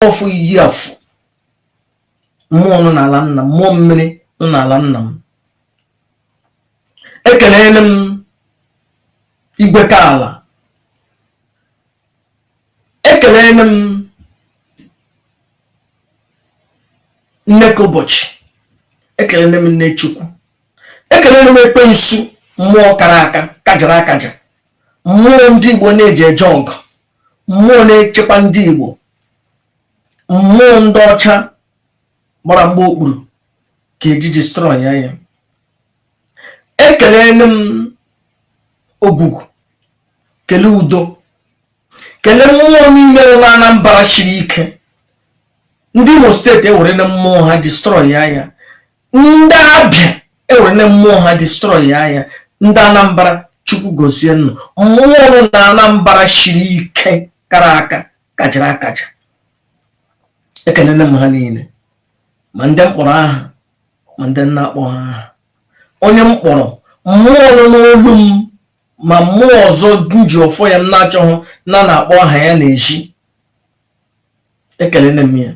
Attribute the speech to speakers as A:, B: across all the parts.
A: ofu iyi afu mmụọ nọ n'ala nna m, mmụọ mmiri nọ n'ala nna m. Ekelele m igwe ka ala, ekelele m nneke ụbọchị, ekelele m nne Chukwu, ekelele m ekwensu, mmụọ kara aka kajara akaja, mmụọ ndị Igbo na-eji eje ọgụ, mmụọ na-echekwa ndị Igbo, mmụọ ndị ọcha gbara mgbe okpuru ka eji destroy ya. Ekelele m ogugu, kelee udo, kelee mmụọ niile nọ na Anambra shiri ike, ndị Imo steeti ewerele mmụọ ha destroy ya, ndị Abịa ewerele mmụọ ha destroy ya, ndị Anambra Chukwu gozie nnu, mmụọ nọ na Anambra shiri ike kara aka kajara akaja. Ekelele m ha niile, ma ndị mkpọrọ aha ma ndị na-akpọ ha aha, onye mkpọrọ, mmụọ nọ n'olu m ma mmụọ ọzọ nji ọfọ ya m na-achọghị na-akpọ aha ya na-eji. Ekelele m ya.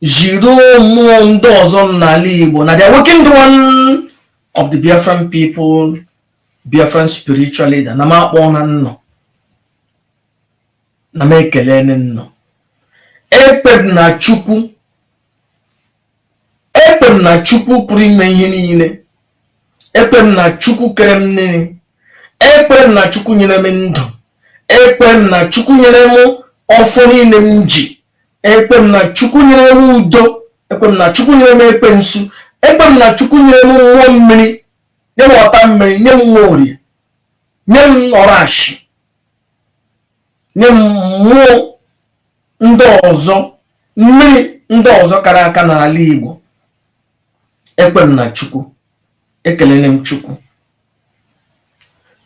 A: Jiri mmụọ ndị ọzọ n'ala Igbo na the working one of the Biafran people, Biafran spiritual leader, na m akpọ na nnọ, na m ekelele nnọ. Ekpere na Chukwu, ekpere na Chukwu pụrụ ime ihe niile, ekpere na Chukwu kere m nne, ekpere na Chukwu nyere m ndụ, ekpere na Chukwu nyere m ọfọ niile m ji, ekpere na Chukwu nyere m udo, ekpere na Chukwu nyere m ekwensu, ekpere na Chukwu nyere m mmụọ mmiri, nye m ọta mmiri, nye m nworie, nye m ọrashi, nye m mmụọ ndị ọzọ, mmiri ndị ọzọ kara aka n'ala Igbo. Ekpere na Chukwu, ekelele m Chukwu.